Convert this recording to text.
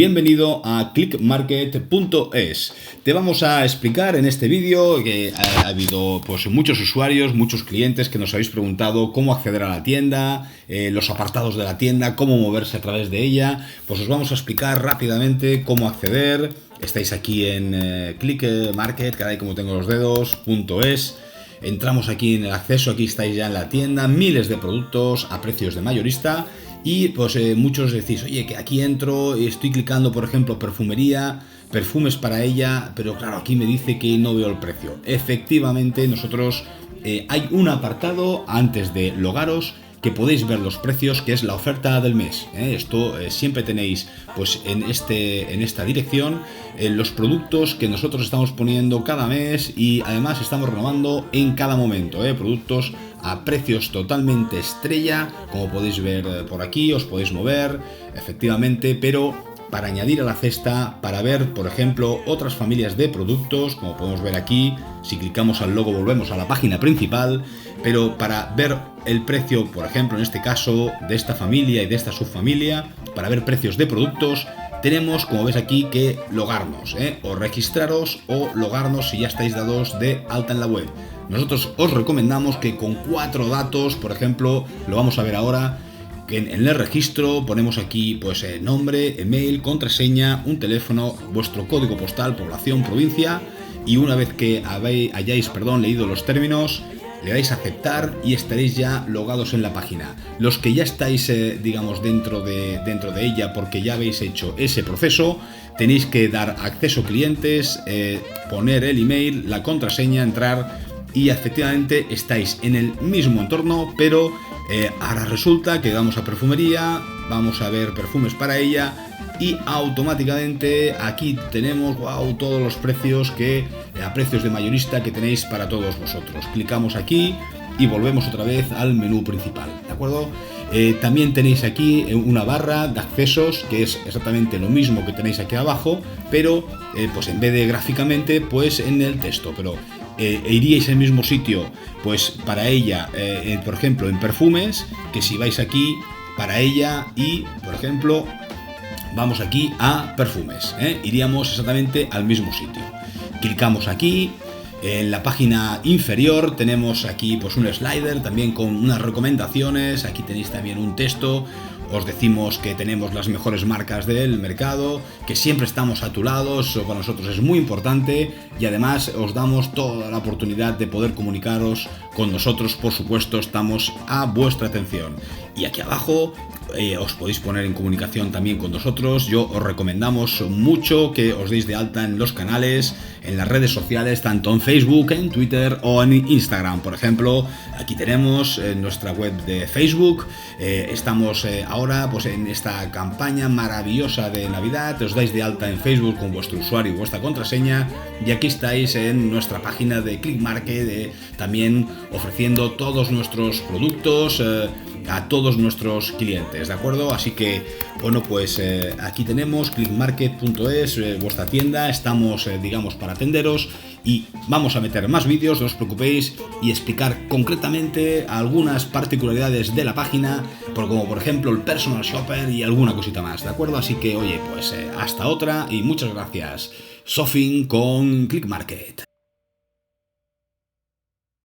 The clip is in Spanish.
bienvenido a clickmarket.es. Te vamos a explicar en este vídeo que ha habido pues muchos usuarios, muchos clientes que nos habéis preguntado cómo acceder a la tienda, los apartados de la tienda, cómo moverse a través de ella. Pues os vamos a explicar rápidamente cómo acceder. Estáis aquí en clickmarket, caray como tengo los dedos, .es. Entramos aquí en el acceso, aquí estáis ya en la tienda, miles de productos a precios de mayorista. Y pues muchos decís, oye, que aquí entro y estoy clicando, por ejemplo, perfumería, perfumes para ella, pero claro, aquí me dice que no veo el precio. Efectivamente, nosotros hay un apartado antes de logaros que podéis ver los precios, que es la oferta del mes. Esto siempre tenéis pues en esta dirección los productos que nosotros estamos poniendo cada mes y además estamos renovando en cada momento. Productos a precios totalmente estrella, como podéis ver por aquí, os podéis mover, efectivamente, pero para añadir a la cesta, para ver, por ejemplo, otras familias de productos, como podemos ver aquí, si clicamos al logo volvemos a la página principal, pero para ver el precio, por ejemplo, en este caso, de esta familia y de esta subfamilia, para ver precios de productos, tenemos, como ves aquí, que logarnos, o registraros o logarnos si ya estáis dados de alta en la web. Nosotros os recomendamos que con 4 datos, por ejemplo, lo vamos a ver ahora, que en el registro ponemos aquí pues nombre, email, contraseña, un teléfono, vuestro código postal, población, provincia, y una vez que hayáis leído los términos, le dais a aceptar y estaréis ya logados en la página. Los que ya estáis digamos dentro de ella porque ya habéis hecho ese proceso, tenéis que dar acceso clientes, poner el email, la contraseña, entrar y efectivamente estáis en el mismo entorno, pero ahora resulta que vamos a perfumería, vamos a ver perfumes para ella y automáticamente aquí tenemos todos los precios a precios de mayorista que tenéis para todos vosotros. Clicamos aquí y volvemos otra vez al menú principal, ¿de acuerdo? También tenéis aquí una barra de accesos que es exactamente lo mismo que tenéis aquí abajo, pero pues en vez de gráficamente, pues en el texto, pero iríais al mismo sitio pues para ella, por ejemplo en perfumes, que si vais aquí para ella y por ejemplo vamos aquí a perfumes, iríamos exactamente al mismo sitio. Clicamos aquí. En la página inferior tenemos aquí pues un slider también con unas recomendaciones. Aquí tenéis también un texto. Os decimos que tenemos las mejores marcas del mercado, que siempre estamos a tu lado, eso para nosotros es muy importante y además os damos toda la oportunidad de poder comunicaros con nosotros, por supuesto, estamos a vuestra atención. Y aquí abajo os podéis poner en comunicación también con nosotros. Yo os recomendamos mucho que os deis de alta en los canales, en las redes sociales, tanto en Facebook, en Twitter o en Instagram. Por ejemplo, aquí tenemos nuestra web de Facebook. Estamos ahora pues en esta campaña maravillosa de Navidad. Os dais de alta en Facebook con vuestro usuario y vuestra contraseña. Y aquí estáis en nuestra página de ClickMarket, también ofreciendo todos nuestros productos a todos nuestros clientes, ¿de acuerdo? Así que, bueno, pues aquí tenemos clickmarket.es, vuestra tienda, estamos, digamos, para atenderos y vamos a meter más vídeos, no os preocupéis, y explicar concretamente algunas particularidades de la página, como por ejemplo el personal shopper y alguna cosita más, ¿de acuerdo? Así que, oye, pues hasta otra y muchas gracias. Shopping con ClickMarket.